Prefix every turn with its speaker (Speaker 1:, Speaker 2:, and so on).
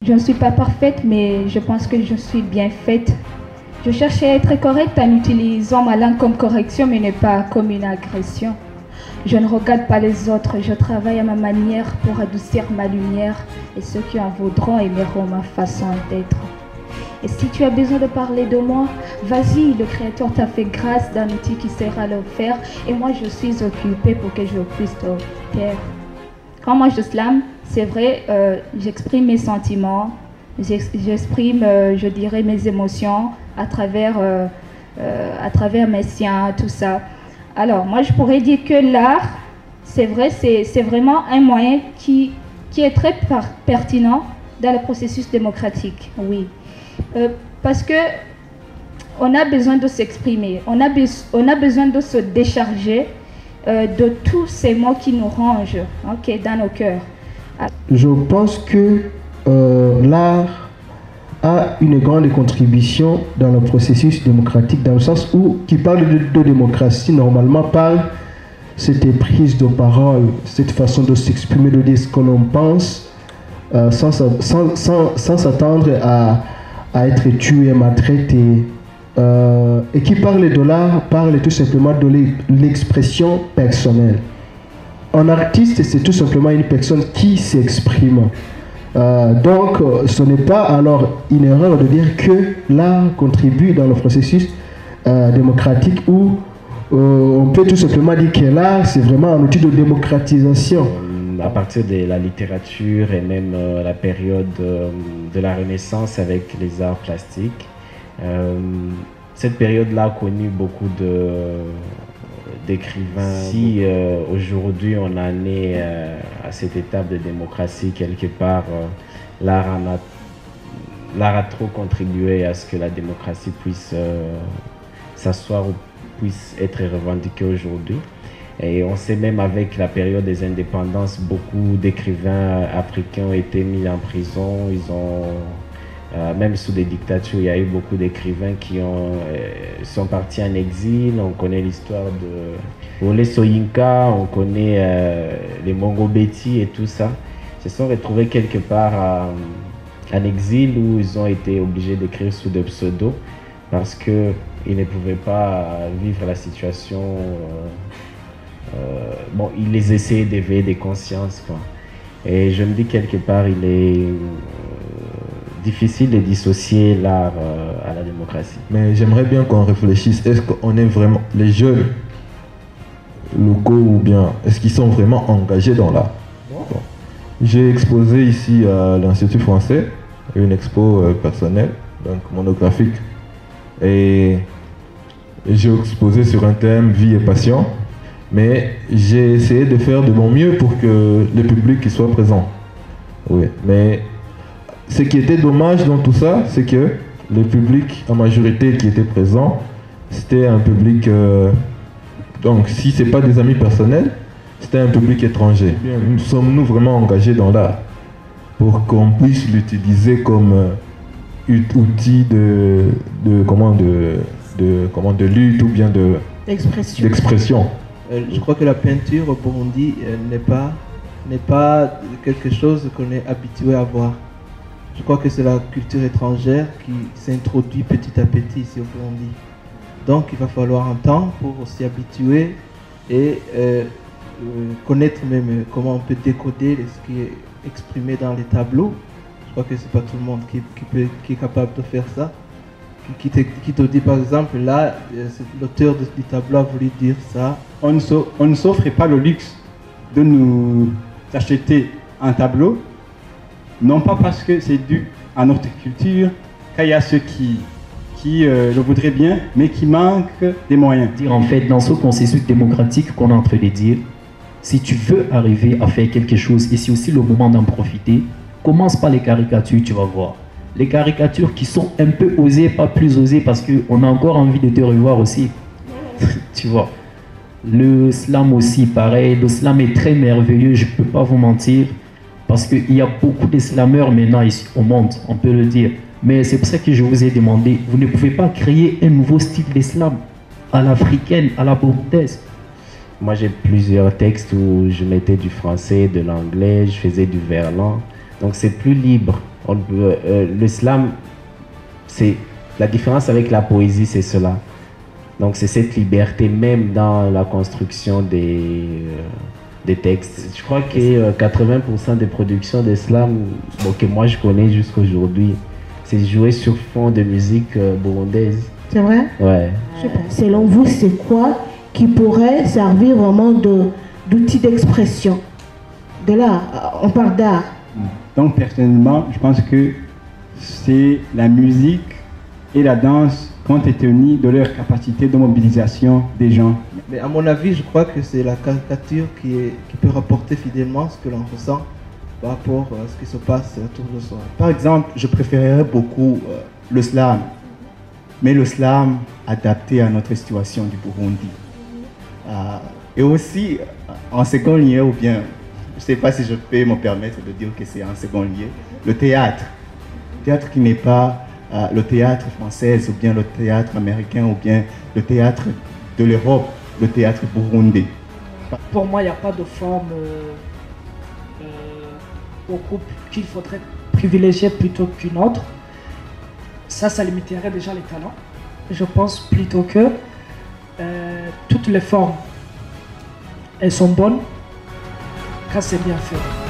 Speaker 1: Je ne suis pas parfaite, mais je pense que je suis bien faite. Je cherche à être correcte en utilisant ma langue comme correction, mais ne pas comme une agression. Je ne regarde pas les autres, je travaille à ma manière pour adoucir ma lumière, et ceux qui en voudront aimeront ma façon d'être. Et si tu as besoin de parler de moi, vas-y, le Créateur t'a fait grâce d'un outil qui sera l'offert, et moi je suis occupée pour que je puisse te taire. Quand moi je slam, c'est vrai, j'exprime mes sentiments, j'exprime, je dirais, mes émotions à travers mes siens, tout ça. Alors, moi, je pourrais dire que l'art, c'est vrai, c'est vraiment un moyen qui est très pertinent dans le processus démocratique, oui. Parce que on a besoin de s'exprimer, on a besoin de se décharger de tous ces mots qui nous rongent, okay, dans nos cœurs.
Speaker 2: Je pense que l'art a une grande contribution dans le processus démocratique, dans le sens où, qui parle de démocratie, normalement parle cette prise de parole, cette façon de s'exprimer, de dire ce que l'on pense, sans s'attendre à être tué, maltraité. Et qui parle de l'art, parle tout simplement de l'expression personnelle. Un artiste, c'est tout simplement une personne qui s'exprime. Donc, ce n'est pas alors une erreur de dire que l'art contribue dans le processus démocratique, où on peut tout simplement dire que l'art, c'est vraiment un outil de démocratisation.
Speaker 3: À partir de la littérature et même la période de la Renaissance avec les arts plastiques, cette période-là a connu beaucoup d'écrivains. Si aujourd'hui on en est à cette étape de démocratie, quelque part, l'art a trop contribué à ce que la démocratie puisse s'asseoir ou puisse être revendiquée aujourd'hui. Et on sait même avec la période des indépendances, beaucoup d'écrivains africains ont été mis en prison. Ils ont même sous des dictatures, il y a eu beaucoup d'écrivains qui sont partis en exil. On connaît l'histoire de Wole Soyinka, on connaît les Mongobeti et tout ça. Ils se sont retrouvés quelque part en exil, où ils ont été obligés d'écrire sous des pseudos parce qu'ils ne pouvaient pas vivre la situation. Bon, ils les essayaient d'éveiller des consciences, quoi. Et je me dis quelque part, il est difficile de dissocier l'art à la démocratie.
Speaker 4: Mais j'aimerais bien qu'on réfléchisse. Est-ce qu'on est vraiment les jeunes locaux, ou bien est-ce qu'ils sont vraiment engagés dans l'art? Bon. J'ai exposé ici à l'Institut français une expo personnelle, donc monographique, et j'ai exposé sur un thème vie et passion. Mais j'ai essayé de faire de mon mieux pour que le public soit présent. Oui, mais ce qui était dommage dans tout ça, c'est que le public, en majorité qui était présent, c'était un public... donc si ce n'est pas des amis personnels, c'était un public étranger. Sommes-nous vraiment engagés dans l'art pour qu'on puisse l'utiliser comme outil de lutte ou bien d'expression?
Speaker 5: Je crois que la peinture au Burundi n'est pas quelque chose qu'on est habitué à voir. Je crois que c'est la culture étrangère qui s'introduit petit à petit ici au Burundi. Donc il va falloir un temps pour s'y habituer et connaître même comment on peut décoder ce qui est exprimé dans les tableaux. Je crois que c'est pas tout le monde qui est capable de faire ça. Qui te dit par exemple, là, l'auteur du tableau a voulu dire ça.
Speaker 6: On ne s'offre pas le luxe de nous acheter un tableau, non pas parce que c'est dû à notre culture, qu'il y a ceux qui le voudraient bien, mais qui manquent des moyens.
Speaker 7: En fait, dans ce processus démocratique qu'on est en train de dire, si tu veux arriver à faire quelque chose, et c'est aussi le moment d'en profiter, commence par les caricatures, tu vas voir. Les caricatures qui sont un peu osées, pas plus osées, parce qu'on a encore envie de te revoir aussi. Tu vois. Le slam aussi, pareil. Le slam est très merveilleux, je ne peux pas vous mentir. Parce qu'il y a beaucoup de slameurs maintenant ici au monde, on peut le dire. Mais c'est pour ça que je vous ai demandé, vous ne pouvez pas créer un nouveau style de slam à l'africaine, à la burundaise.
Speaker 3: Moi, j'ai plusieurs textes où je mettais du français, de l'anglais, je faisais du verlan. Donc c'est plus libre. Le slam, c'est la différence avec la poésie, c'est cela. Donc c'est cette liberté même dans la construction des textes. Je crois que 80% des productions de slam que moi je connais jusqu'à aujourd'hui, c'est joué sur fond de musique burundaise.
Speaker 8: C'est vrai?
Speaker 3: Ouais.
Speaker 8: Selon vous, c'est quoi qui pourrait servir vraiment d'outil d'expression? De l'art, on parle d'art.
Speaker 6: Donc personnellement, je pense que c'est la musique et la danse compte tenu de leur capacité de mobilisation des gens.
Speaker 5: Mais à mon avis, je crois que c'est la caricature qui peut rapporter fidèlement ce que l'on ressent par rapport à ce qui se passe autour de soi.
Speaker 9: Par exemple, je préférerais beaucoup le slam, mais le slam adapté à notre situation du Burundi. Et aussi, en second lieu, ou bien, je ne sais pas si je peux me permettre de dire que c'est en second lieu, le théâtre. Le théâtre qui n'est pas le théâtre français, ou bien le théâtre américain, ou bien le théâtre de l'Europe, le théâtre burundais.
Speaker 10: Pour moi, il n'y a pas de forme au groupe qu'il faudrait privilégier plutôt qu'une autre. Ça limiterait déjà les talents. Je pense plutôt que toutes les formes, elles sont bonnes quand c'est bien fait.